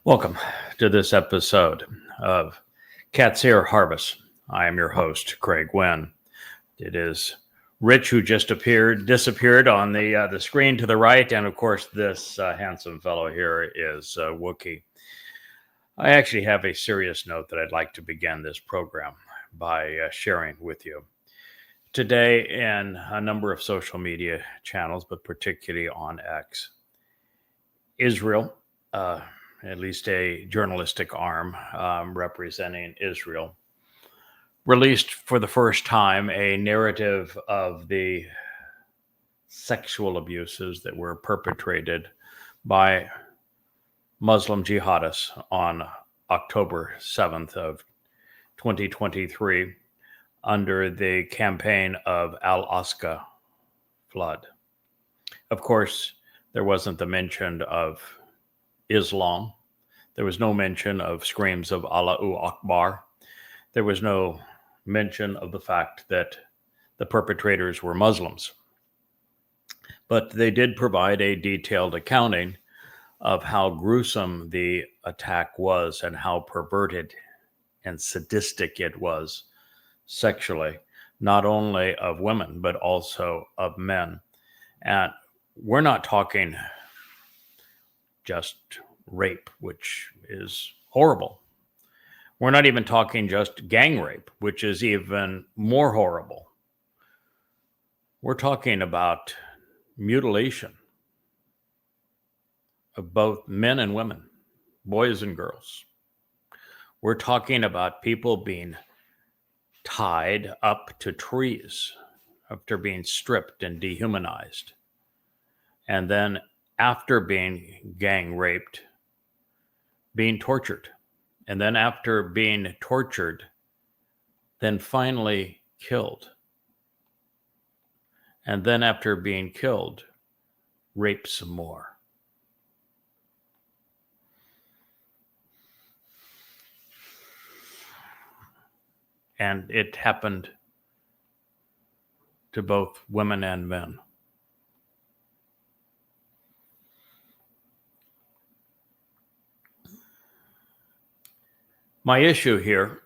Welcome to this episode of Qatsyr Harvest. I am your host, Craig Winn. It is Rich who just disappeared on the screen to the right, and of course, this handsome fellow here is Wookie. I actually have a serious note that I'd like to begin this program by sharing with you. Today, in a number of social media channels, but particularly on X, Israel, at least a journalistic arm representing Israel, released for the first time a narrative of the sexual abuses that were perpetrated by Muslim jihadists on October 7th of 2023 under the campaign of Al-Aqsa flood. Of course, there wasn't the mention of Islam. There was no mention of screams of Allahu Akbar. There was no mention of the fact that the perpetrators were Muslims. But they did provide a detailed accounting of how gruesome the attack was and how perverted and sadistic it was sexually, not only of women, but also of men. And we're not talking just rape, which is horrible. We're not even talking just gang rape, which is even more horrible. We're talking about mutilation of both men and women, boys and girls. We're talking about people being tied up to trees after being stripped and dehumanized. And then after being gang raped, being tortured. And then after being tortured, then finally killed. And then after being killed, raped some more. And it happened to both women and men. My issue here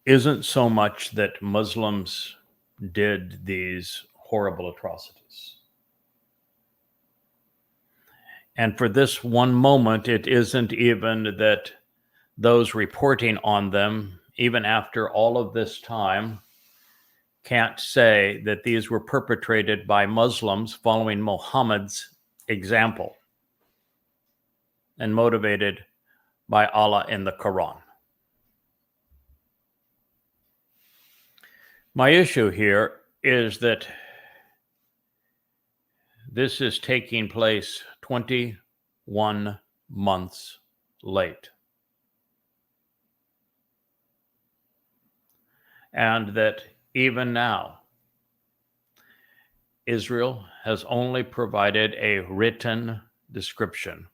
isn't so much that Muslims did these horrible atrocities. And for this one moment, it isn't even that those reporting on them, even after all of this time, can't say that these were perpetrated by Muslims following Muhammad's example and motivated by Allah in the Quran. My issue here is that this is taking place 21 months late. And that even now, Israel has only provided a written description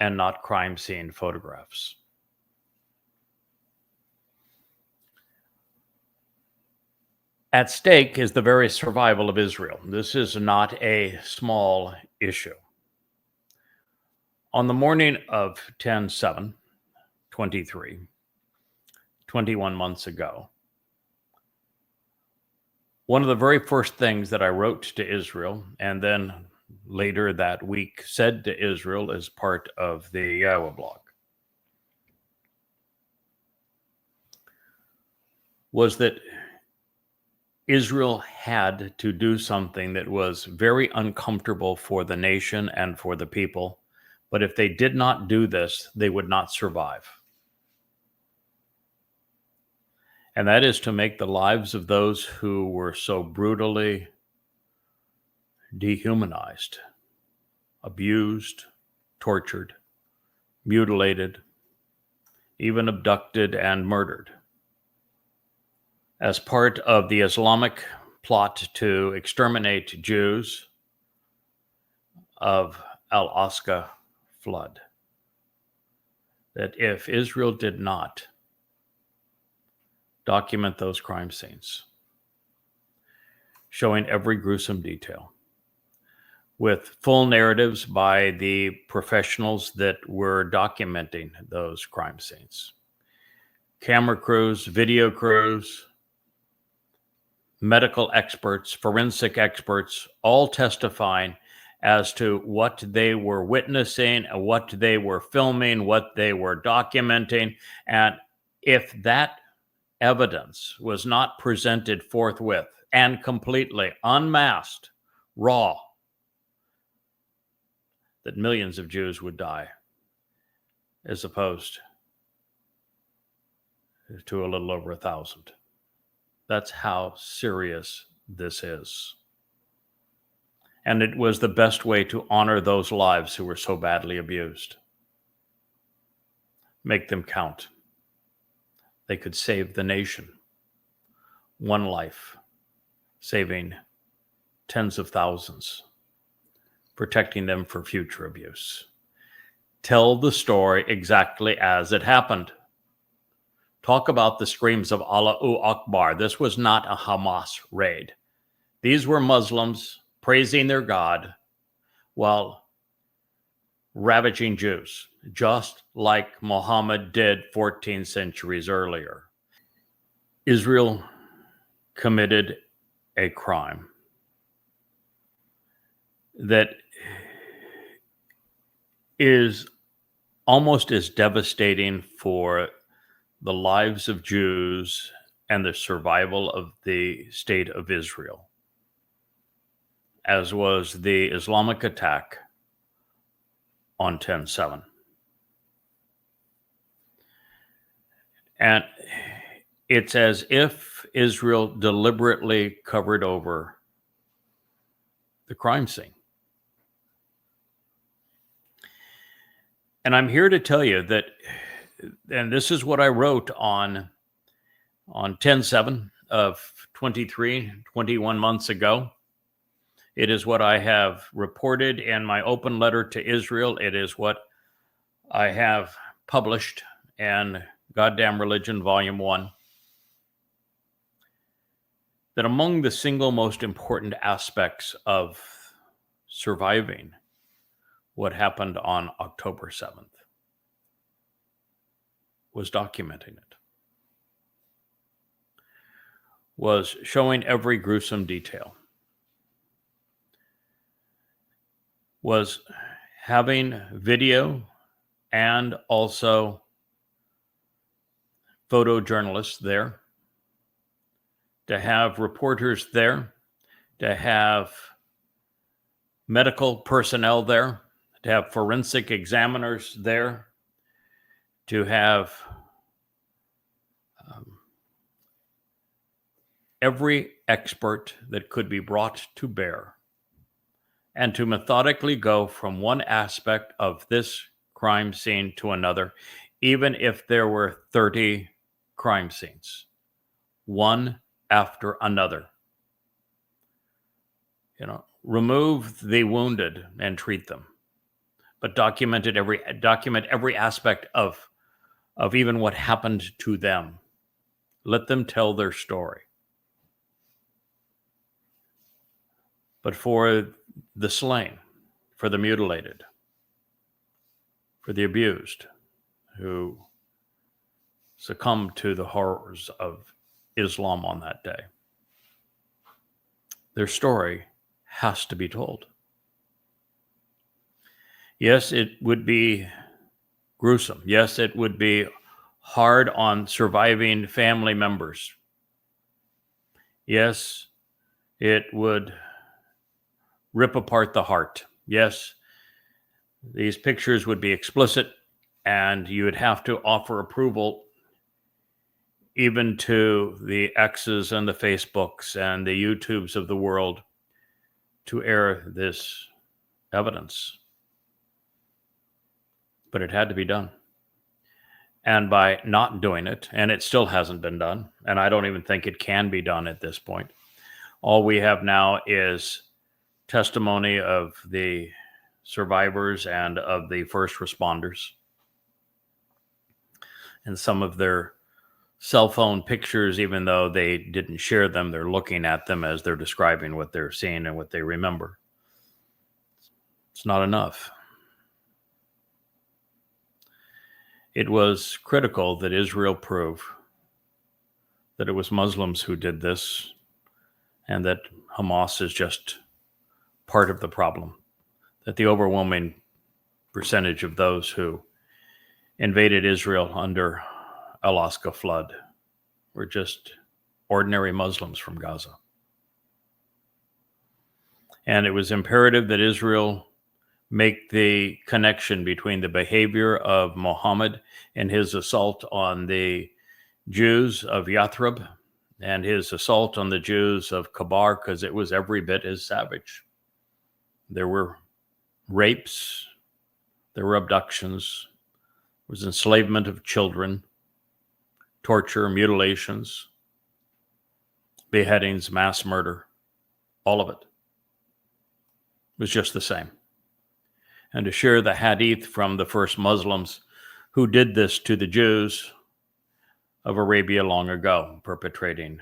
and not crime scene photographs. At stake is the very survival of Israel. This is not a small issue. On the morning of 10/7/23, 21 months ago, one of the very first things that I wrote to Israel, and then later that week said to Israel as part of the YAHOWAH blog, was that Israel had to do something that was very uncomfortable for the nation and for the people. But if they did not do this, they would not survive. And that is to make the lives of those who were so brutally dehumanized, abused, tortured, mutilated, even abducted and murdered, as part of the Islamic plot to exterminate Jews of Al-Aqsa flood. That if Israel did not document those crime scenes, showing every gruesome detail, with full narratives by the professionals that were documenting those crime scenes. Camera crews, video crews, medical experts, forensic experts, all testifying as to what they were witnessing, what they were filming, what they were documenting. And if that evidence was not presented forthwith and completely unmasked, raw, that millions of Jews would die, as opposed to a little over 1,000. That's how serious this is. And it was the best way to honor those lives who were so badly abused. Make them count. They could save the nation. One life, saving tens of thousands, protecting them for future abuse. Tell the story exactly as it happened. Talk about the screams of Allahu Akbar. This was not a Hamas raid. These were Muslims praising their God while ravaging Jews, just like Muhammad did 14 centuries earlier. Israel committed a crime that is almost as devastating for the lives of Jews and the survival of the state of Israel, as was the Islamic attack on 10/7. And it's as if Israel deliberately covered over the crime scene. And I'm here to tell you that, and this is what I wrote on 10/7 of 21 months ago. It is what I have reported in my open letter to Israel. It is what I have published in Goddamn Religion, Volume 1. That among the single most important aspects of surviving what happened on October 7th was documenting it, was showing every gruesome detail, was having video and also photojournalists there, to have reporters there, to have medical personnel there, to have forensic examiners there, to have every expert that could be brought to bear, and to methodically go from one aspect of this crime scene to another, even if there were 30 crime scenes, one after another. Remove the wounded and treat them, but document every aspect of even what happened to them. Let them tell their story. But for the slain, for the mutilated, for the abused who succumbed to the horrors of Islam on that day, their story has to be told. Yes, it would be gruesome. Yes, it would be hard on surviving family members. Yes, it would rip apart the heart. Yes, these pictures would be explicit, and you would have to offer approval even to the X's and the Facebooks and the YouTubes of the world to air this evidence. But it had to be done. And by not doing it, and it still hasn't been done, and I don't even think it can be done at this point, all we have now is testimony of the survivors and of the first responders, and some of their cell phone pictures, even though they didn't share them, they're looking at them as they're describing what they're seeing and what they remember. It's not enough. It was critical that Israel prove that it was Muslims who did this and that Hamas is just part of the problem, that the overwhelming percentage of those who invaded Israel under Alaska flood were just ordinary Muslims from Gaza. And it was imperative that Israel make the connection between the behavior of Muhammad and his assault on the Jews of Yathrib and his assault on the Jews of Kabar, because it was every bit as savage. There were rapes, there were abductions, there was enslavement of children, torture, mutilations, beheadings, mass murder, all of it was just the same. And to share the hadith from the first Muslims who did this to the Jews of Arabia long ago, perpetrating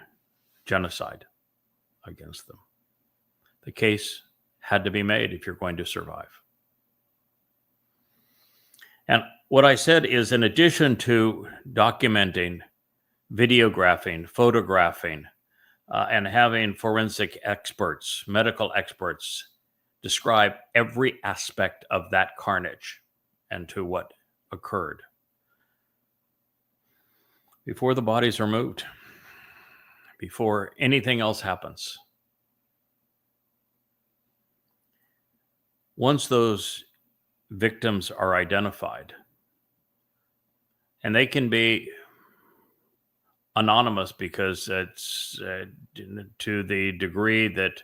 genocide against them. The case had to be made if you're going to survive. And what I said is, in addition to documenting, videographing, photographing, and having forensic experts, medical experts, describe every aspect of that carnage and to what occurred before the bodies are moved, before anything else happens. Once those victims are identified, and they can be anonymous because it's to the degree that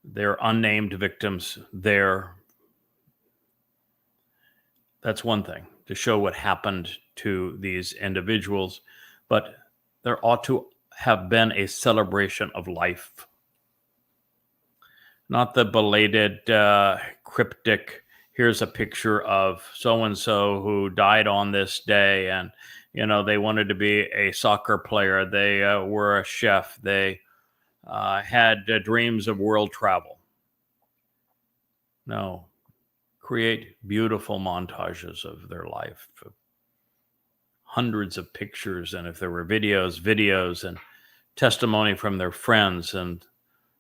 they're unnamed victims there. That's one thing, to show what happened to these individuals, but there ought to have been a celebration of life. Not the belated, cryptic, here's a picture of so-and-so who died on this day, and, they wanted to be a soccer player, they were a chef, they had dreams of world travel. No. Create beautiful montages of their life, hundreds of pictures, and if there were videos, and testimony from their friends, and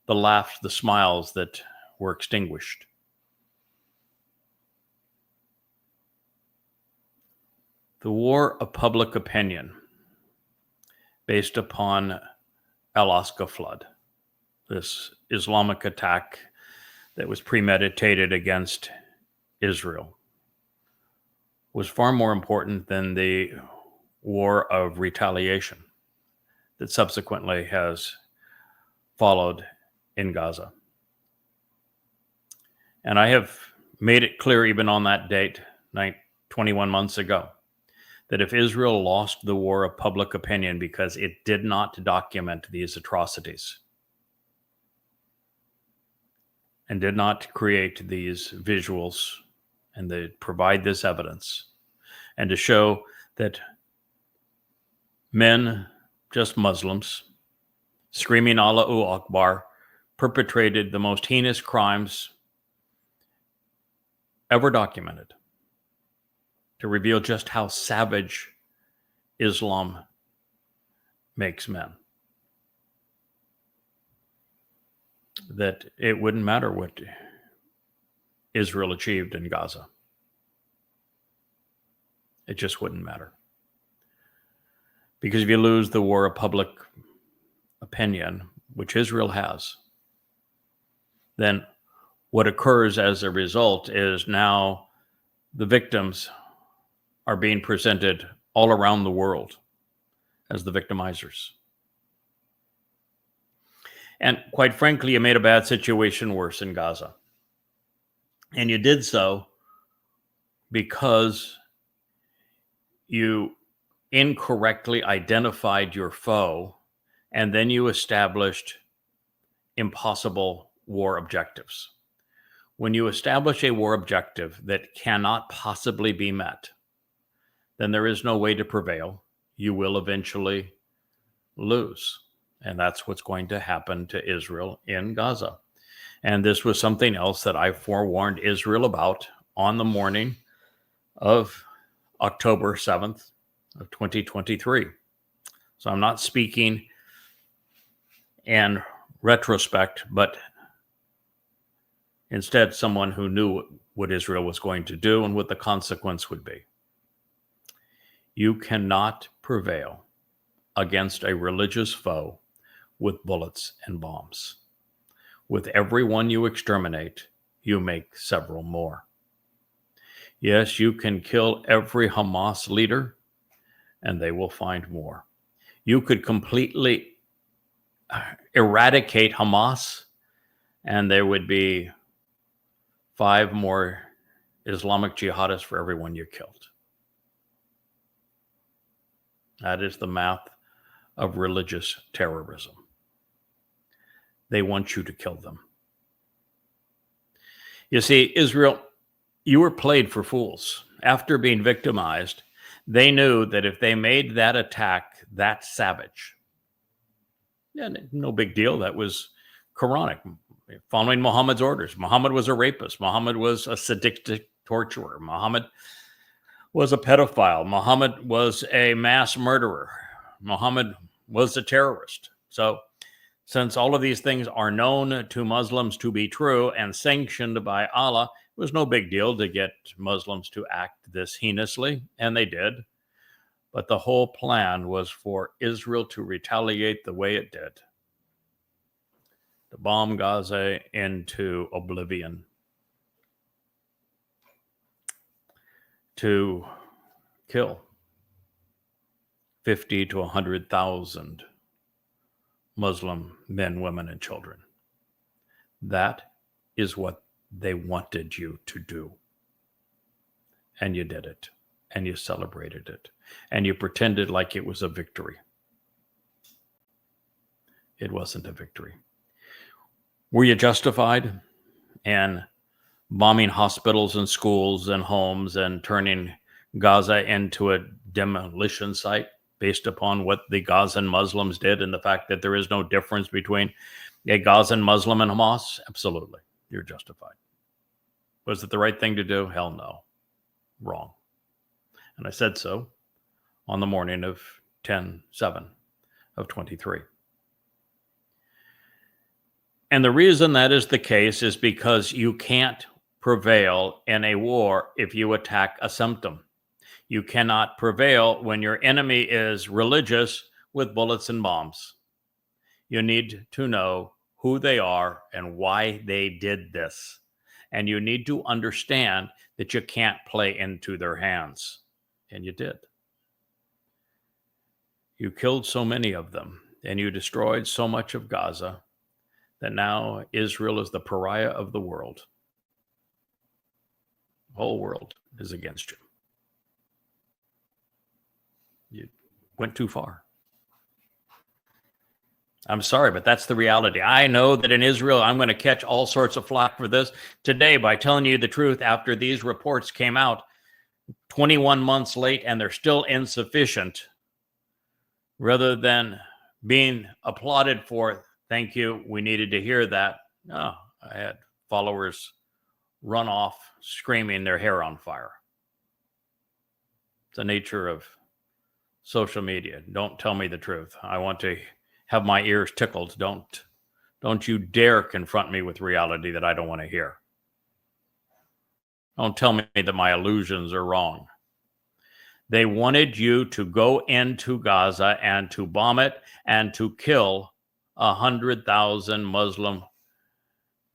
the laughs, the smiles that were extinguished. The war of public opinion based upon Alaska flood, this Islamic attack that was premeditated against Israel, was far more important than the war of retaliation that subsequently has followed in Gaza. And I have made it clear even on that date, 21 months ago, that if Israel lost the war of public opinion because it did not document these atrocities and did not create these visuals and they provide this evidence, and to show that men, just Muslims, screaming Allahu Akbar, perpetrated the most heinous crimes ever documented, to reveal just how savage Islam makes men. That it wouldn't matter what Israel achieved in Gaza. It just wouldn't matter. Because if you lose the war of public opinion, which Israel has, then what occurs as a result is now the victims are being presented all around the world as the victimizers. And quite frankly, you made a bad situation worse in Gaza. And you did so because you incorrectly identified your foe, and then you established impossible war objectives. When you establish a war objective that cannot possibly be met, then there is no way to prevail. You will eventually lose. And that's what's going to happen to Israel in Gaza. And this was something else that I forewarned Israel about on the morning of October 7th of 2023. So I'm not speaking in retrospect, but instead someone who knew what Israel was going to do and what the consequence would be. You cannot prevail against a religious foe with bullets and bombs. With every one you exterminate, you make several more. Yes, you can kill every Hamas leader, and they will find more. You could completely eradicate Hamas, and there would be 5 more Islamic jihadists for everyone you killed. That is the math of religious terrorism. They want you to kill them. You see, Israel, you were played for fools. After being victimized, they knew that if they made that attack that savage, no big deal. That was Quranic, following Muhammad's orders. Muhammad was a rapist. Muhammad was a sadistic torturer. Muhammad was a pedophile. Muhammad was a mass murderer. Muhammad was a terrorist. So since all of these things are known to Muslims to be true and sanctioned by Allah, it was no big deal to get Muslims to act this heinously, and they did. But the whole plan was for Israel to retaliate the way it did, to bomb Gaza into oblivion, to kill 50 to 100,000 Muslim men, women, and children. That is what they wanted you to do. And you did it. And you celebrated it. And you pretended like it was a victory. It wasn't a victory. Were you justified in bombing hospitals and schools and homes and turning Gaza into a demolition site based upon what the Gazan Muslims did and the fact that there is no difference between a Gazan Muslim and Hamas? Absolutely. You're justified. Was it the right thing to do? Hell no. Wrong. And I said so on the morning of 10/7 of 23. And the reason that is the case is because you can't prevail in a war if you attack a symptom. You cannot prevail when your enemy is religious with bullets and bombs. You need to know who they are and why they did this. And you need to understand that you can't play into their hands. And you did. You killed so many of them, and you destroyed so much of Gaza that now Israel is the pariah of the world. The whole world is against you. You went too far. I'm sorry, but that's the reality. I know that in Israel, I'm going to catch all sorts of flack for this today by telling you the truth after these reports came out 21 months late and they're still insufficient, rather than being applauded for, thank you, we needed to hear that. No, I had followers run off screaming their hair on fire. It's the nature of social media. Don't tell me the truth. I want to have my ears tickled. Don't you dare confront me with reality that I don't want to hear. Don't tell me that my illusions are wrong. They wanted you to go into Gaza and to bomb it and to kill 100,000 Muslim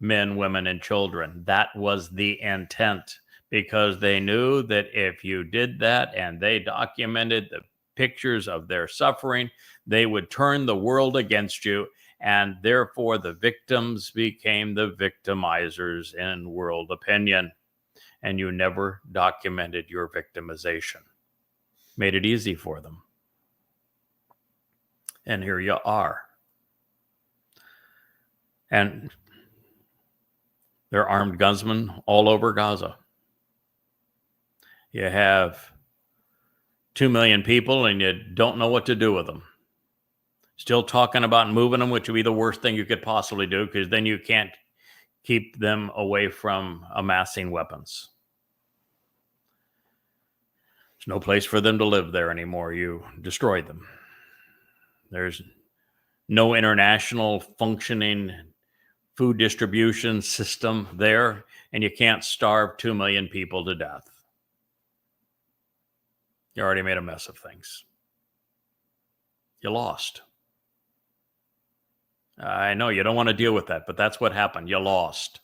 men, women, and children. That was the intent, because they knew that if you did that and they documented the pictures of their suffering, they would turn the world against you, and therefore the victims became the victimizers in world opinion. And you never documented your victimization. Made it easy for them. And here you are. And there are armed gunsmen all over Gaza. You have 2 million people and you don't know what to do with them. Still talking about moving them, which would be the worst thing you could possibly do, because then you can't keep them away from amassing weapons. There's no place for them to live there anymore. You destroyed them. There's no international functioning food distribution system there, and you can't starve 2 million people to death. You already made a mess of things. You lost. I know you don't want to deal with that, but that's what happened. You lost.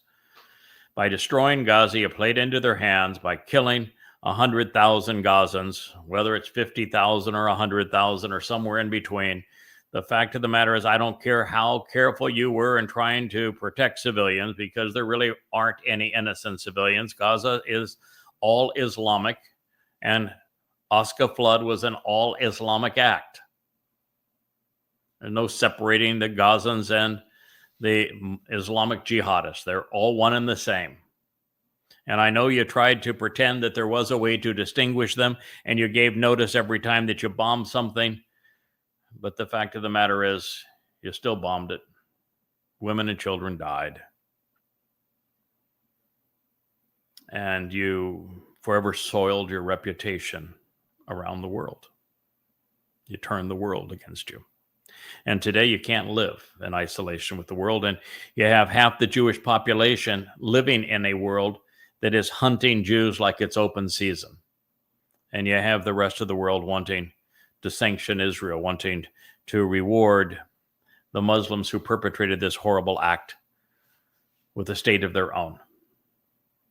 By destroying Gaza, you played into their hands by killing 100,000 Gazans, whether it's 50,000 or 100,000 or somewhere in between. The fact of the matter is, I don't care how careful you were in trying to protect civilians, because there really aren't any innocent civilians. Gaza is all Islamic, and Oscar Flood was an all Islamic act. There's no separating the Gazans and the Islamic jihadists. They're all one and the same. And I know you tried to pretend that there was a way to distinguish them, and you gave notice every time that you bombed something. But the fact of the matter is, you still bombed it. Women and children died. And you forever soiled your reputation around the world. You turned the world against you. And today you can't live in isolation with the world. And you have half the Jewish population living in a world that is hunting Jews like it's open season. And you have the rest of the world wanting to sanction Israel, wanting to reward the Muslims who perpetrated this horrible act with a state of their own,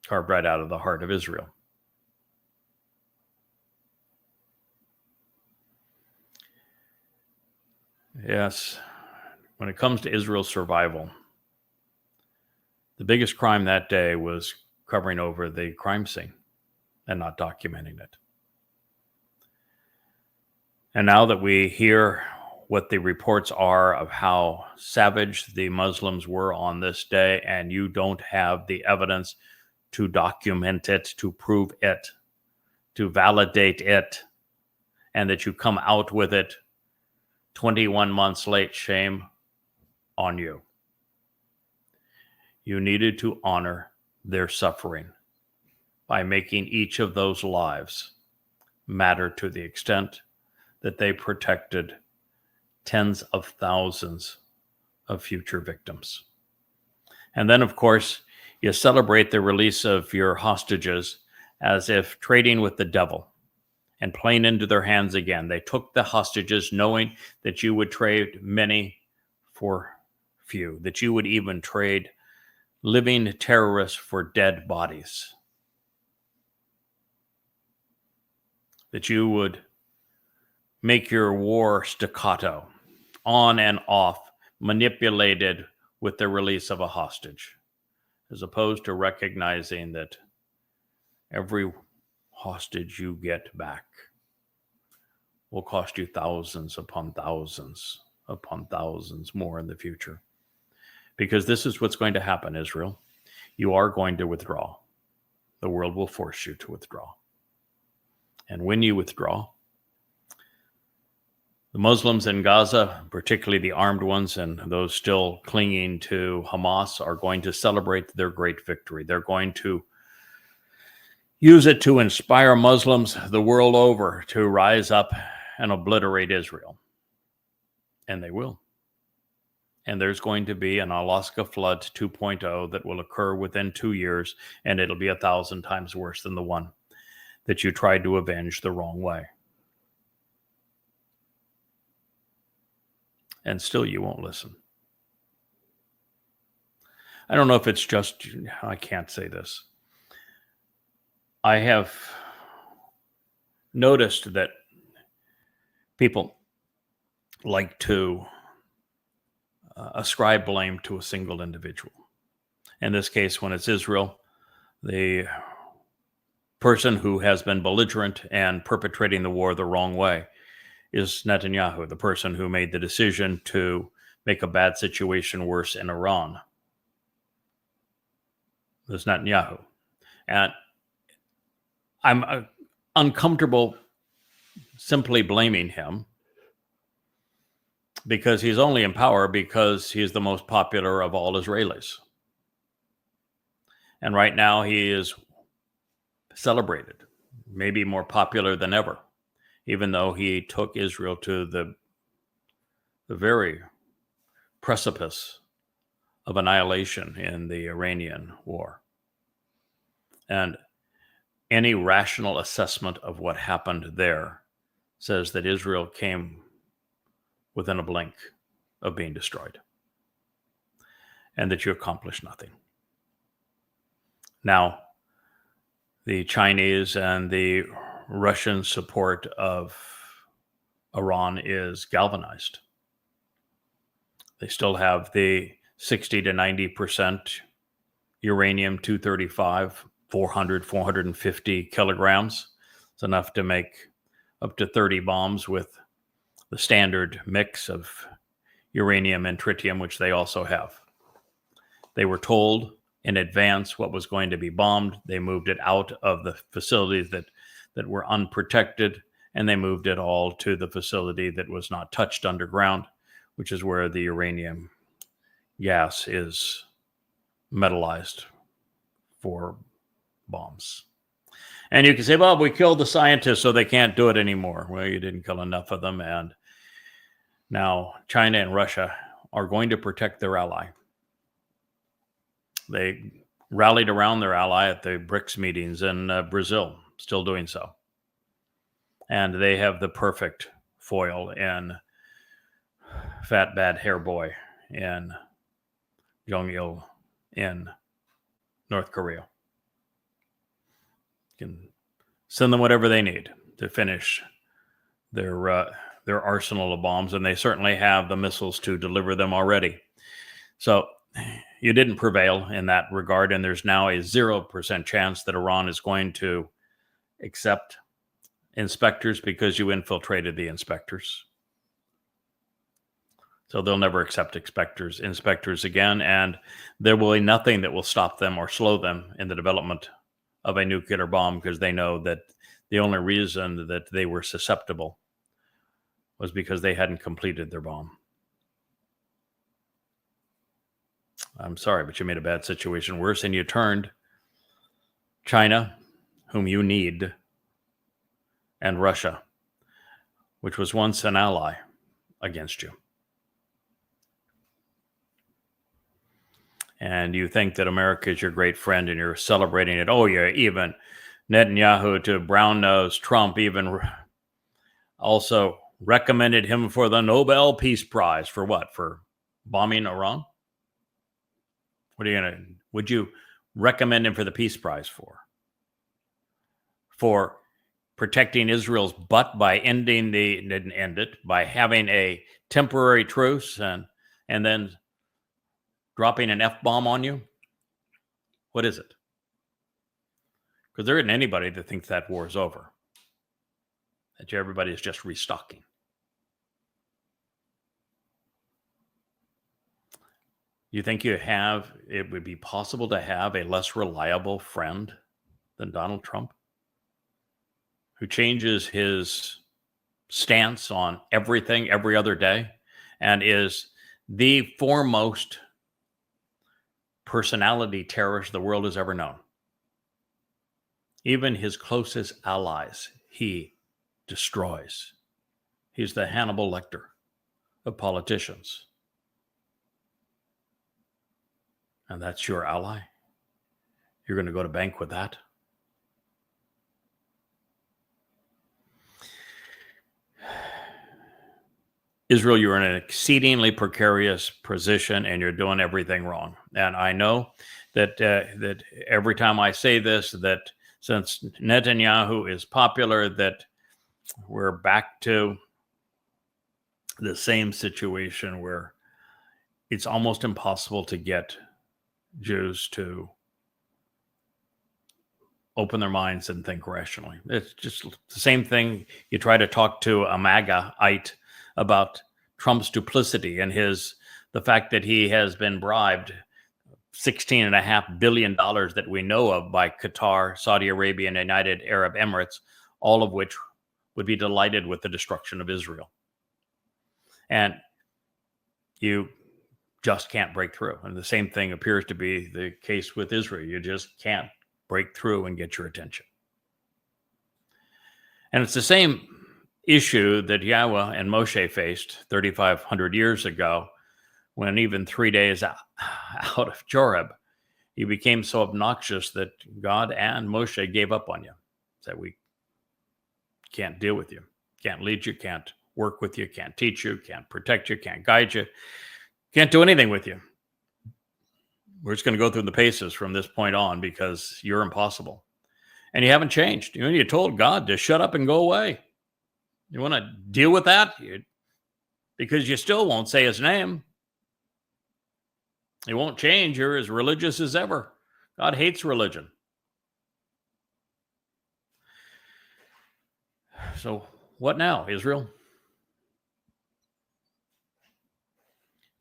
carved right out of the heart of Israel. Yes, when it comes to Israel's survival, the biggest crime that day was covering over the crime scene and not documenting it. And now that we hear what the reports are of how savage the Muslims were on this day, and you don't have the evidence to document it, to prove it, to validate it, and that you come out with it 21 months late, shame on you. You needed to honor their suffering by making each of those lives matter to the extent that they protected tens of thousands of future victims. And then, of course, you celebrate the release of your hostages as if trading with the devil and playing into their hands again. They took the hostages knowing that you would trade many for few, that you would even trade living terrorists for dead bodies, that you would make your war staccato, on and off, manipulated with the release of a hostage, as opposed to recognizing that every hostage you get back will cost you thousands upon thousands more in the future. Because this is what's going to happen, Israel. You are going to withdraw. The world will force you to withdraw. And when you withdraw, the Muslims in Gaza, particularly the armed ones and those still clinging to Hamas, are going to celebrate their great victory. They're going to use it to inspire Muslims the world over to rise up and obliterate Israel. And they will. And there's going to be an Alaska flood 2.0 that will occur within 2 years, and it'll be 1,000 times worse than the one that you tried to avenge the wrong way. And still you won't listen. I don't know if it's just, I can't say this. I have noticed that people like to ascribe blame to a single individual. In this case, when it's Israel, the person who has been belligerent and perpetrating the war the wrong way is Netanyahu, the person who made the decision to make a bad situation worse in Iran. It's Netanyahu. And I'm uncomfortable simply blaming him, because he's only in power because he's the most popular of all Israelis. And right now he is celebrated, maybe more popular than ever, even though he took Israel to the very precipice of annihilation in the Iranian war. And any rational assessment of what happened there says that Israel came within a blink of being destroyed, and that you accomplished nothing. Now, the Chinese and the Russian support of Iran is galvanized. They still have the 60 to 90% uranium-235, 400, 450 kilograms. It's enough to make up to 30 bombs with the standard mix of uranium and tritium, which they also have. They were told in advance what was going to be bombed. They moved it out of the facilities that were unprotected, and they moved it all to the facility that was not touched underground, which is where the uranium gas is metallized for bombs. And you can say, well, we killed the scientists, so they can't do it anymore. Well, you didn't kill enough of them, and now China and Russia are going to protect their ally. They rallied around their ally at the BRICS meetings in Brazil, still doing so. And they have the perfect foil in fat, bad hair boy in Jong-il in North Korea. You can send them whatever they need to finish their arsenal of bombs, and they certainly have the missiles to deliver them already. So you didn't prevail in that regard, and there's now a 0% chance that Iran is going to accept inspectors because you infiltrated the inspectors. So they'll never accept inspectors again, and there will be nothing that will stop them or slow them in the development of a nuclear bomb, because they know that the only reason that they were susceptible was because they hadn't completed their bomb. I'm sorry, but you made a bad situation worse, and you turned China, whom you need, and Russia, which was once an ally, against you. And you think that America is your great friend, and you're celebrating it. Oh, yeah, even Netanyahu to brown-nosed Trump even also recommended him for the Nobel Peace Prize. For what? For bombing Iran? What are you going to, would you recommend him for the Peace Prize for? For protecting Israel's butt by didn't end it, by having a temporary truce and then dropping an F-bomb on you? What is it? Because there isn't anybody that thinks that war is over. That everybody is just restocking. You think it would be possible to have a less reliable friend than Donald Trump, who changes his stance on everything every other day and is the foremost personality terrorist the world has ever known? Even his closest allies, he destroys. He's the Hannibal Lecter of politicians. And that's your ally? You're going to go to bank with that? Israel, you're in an exceedingly precarious position, and you're doing everything wrong. And I know that every time I say this, that since Netanyahu is popular, that we're back to the same situation where it's almost impossible to get Jews to open their minds and think rationally. It's just the same thing. You try to talk to a MAGA-ite about Trump's duplicity and the fact that he has been bribed $16.5 billion that we know of by Qatar, Saudi Arabia, and United Arab Emirates, all of which would be delighted with the destruction of Israel. And you just can't break through. And the same thing appears to be the case with Israel. You just can't break through and get your attention. And it's the same issue that Yahweh and Moshe faced 3,500 years ago, when even 3 days out of Joreb, you became so obnoxious that God and Moshe gave up on you. Said, we can't deal with you, can't lead you, can't work with you, can't teach you, can't protect you, can't guide you, can't do anything with you. We're just going to go through the paces from this point on because you're impossible. And you haven't changed. You told God to shut up and go away. You want to deal with that? Because you still won't say his name. It won't change. You're as religious as ever. God hates religion. So what now, Israel?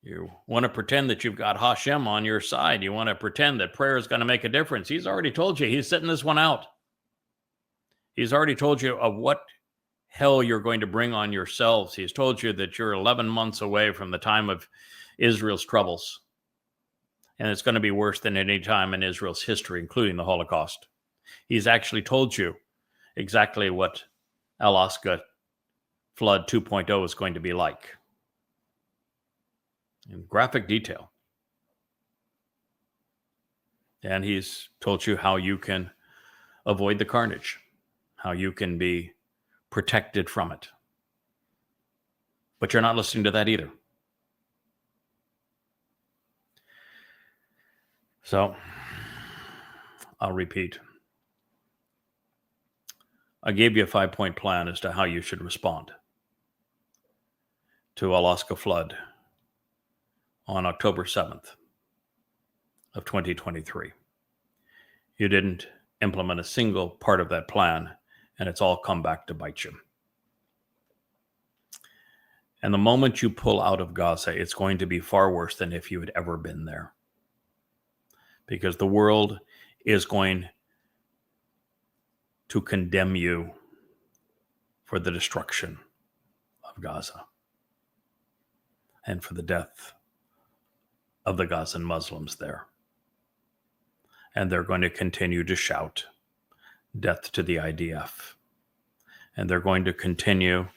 You want to pretend that you've got Hashem on your side. You want to pretend that prayer is going to make a difference. He's already told you. He's setting this one out. He's already told you of what hell you're going to bring on yourselves. He's told you that you're 11 months away from the time of Israel's troubles. And it's going to be worse than any time in Israel's history, including the Holocaust. He's actually told you exactly what Alaska Flood 2.0 is going to be like, in graphic detail. And he's told you how you can avoid the carnage, how you can be protected from it. But you're not listening to that either. So, I'll repeat. I gave you a 5-point plan as to how you should respond to Alaska flood on October 7th of 2023. You didn't implement a single part of that plan, and it's all come back to bite you. And the moment you pull out of Gaza, it's going to be far worse than if you had ever been there. Because the world is going to condemn you for the destruction of Gaza and for the death of the Gazan Muslims there. And they're going to continue to shout, "Death to the IDF." And they're going to continue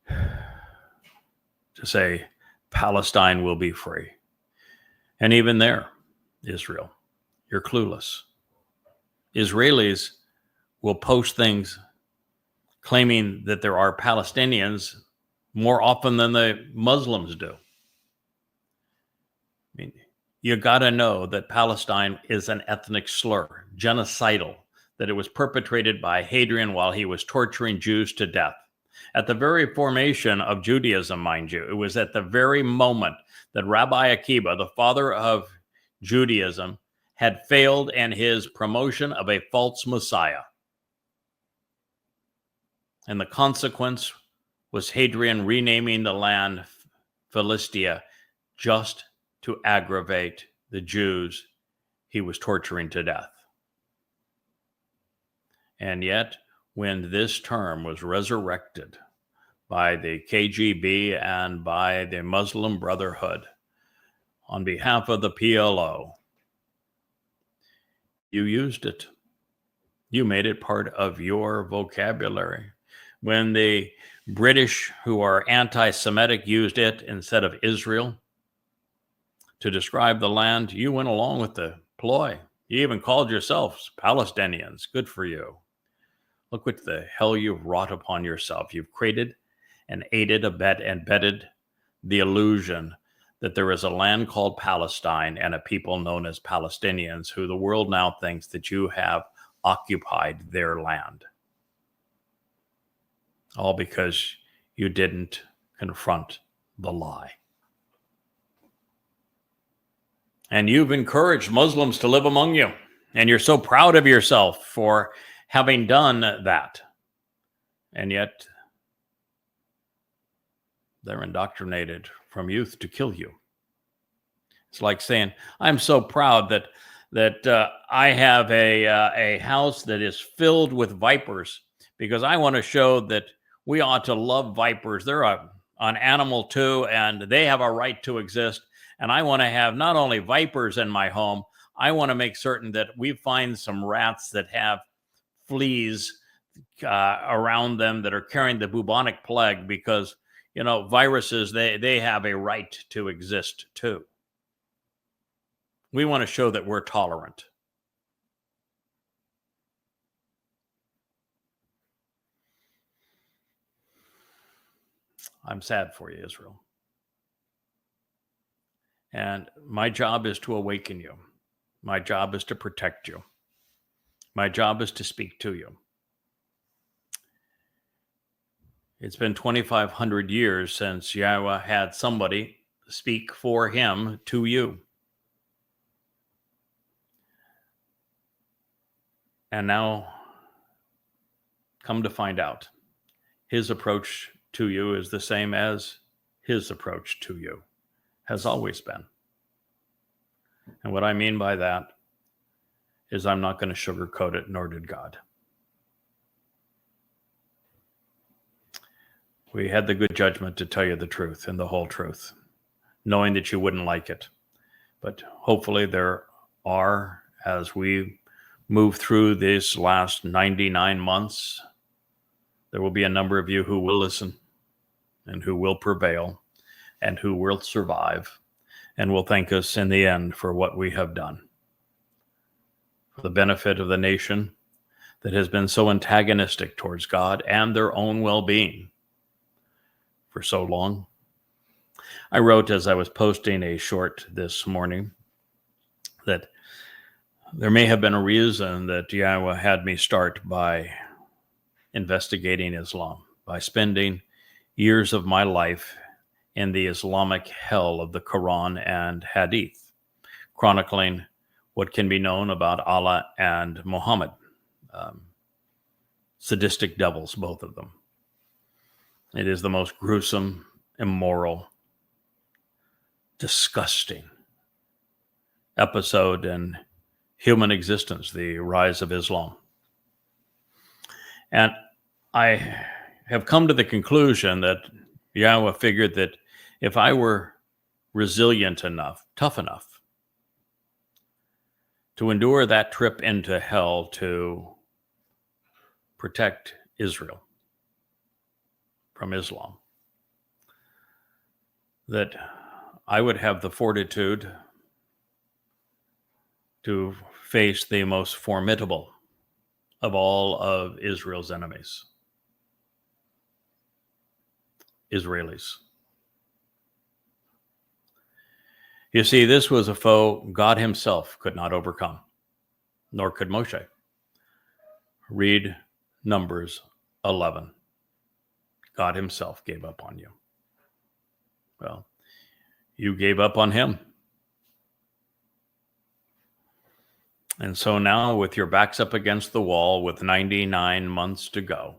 to say, "Palestine will be free." And even there, Israel, you're clueless. Israelis will post things claiming that there are Palestinians more often than the Muslims do. I mean, you got to know that Palestine is an ethnic slur, genocidal, that it was perpetrated by Hadrian while he was torturing Jews to death. At the very formation of Judaism, mind you, it was at the very moment that Rabbi Akiba, the father of Judaism, had failed in his promotion of a false Messiah. And the consequence was Hadrian renaming the land Philistia just to aggravate the Jews he was torturing to death. And yet, when this term was resurrected by the KGB and by the Muslim Brotherhood on behalf of the PLO, you used it. You made it part of your vocabulary. When the British, who are anti-Semitic, used it instead of Israel to describe the land, you went along with the ploy. You even called yourselves Palestinians. Good for you. Look what the hell you've wrought upon yourself. You've created and aided, abetted the illusion that there is a land called Palestine and a people known as Palestinians who the world now thinks that you have occupied their land. All because you didn't confront the lie. And you've encouraged Muslims to live among you. And you're so proud of yourself for having done that. And yet, they're indoctrinated from youth to kill you. It's like saying, I'm so proud that I have a house that is filled with vipers because I want to show that we ought to love vipers. They're an animal too, and they have a right to exist. And I want to have not only vipers in my home, I want to make certain that we find some rats that have fleas around them that are carrying the bubonic plague, because, viruses, they have a right to exist too. We want to show that we're tolerant. I'm sad for you, Israel. And my job is to awaken you. My job is to protect you. My job is to speak to you. It's been 2,500 years since Yahweh had somebody speak for him to you. And now, come to find out, his approach to you is the same as his approach to you has always been. And what I mean by that is I'm not going to sugarcoat it, nor did God. We had the good judgment to tell you the truth and the whole truth, knowing that you wouldn't like it. But hopefully there are, as we move through these last 99 months, there will be a number of you who will listen and who will prevail and who will survive and will thank us in the end for what we have done, for the benefit of the nation that has been so antagonistic towards God and their own well-being for so long. I wrote, as I was posting a short this morning, that there may have been a reason that Yahweh had me start by investigating Islam, by spending years of my life in the Islamic hell of the Quran and Hadith, chronicling what can be known about Allah and Muhammad. Sadistic devils, both of them. It is the most gruesome, immoral, disgusting episode in human existence, the rise of Islam. And I have come to the conclusion that Yahweh figured that if I were resilient enough, tough enough, to endure that trip into hell to protect Israel from Islam, that I would have the fortitude to face the most formidable of all of Israel's enemies, Israelis. You see, this was a foe God himself could not overcome, nor could Moshe. Read Numbers 11. God himself gave up on you. Well, you gave up on him. And so now, with your backs up against the wall, with 99 months to go,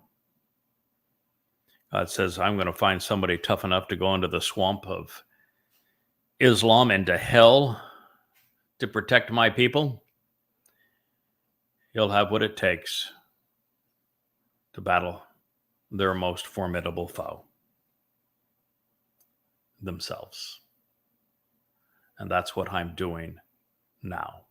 God says, I'm going to find somebody tough enough to go into the swamp of Islam, into hell, to protect my people. He'll have what it takes to battle their most formidable foe, themselves. And that's what I'm doing now.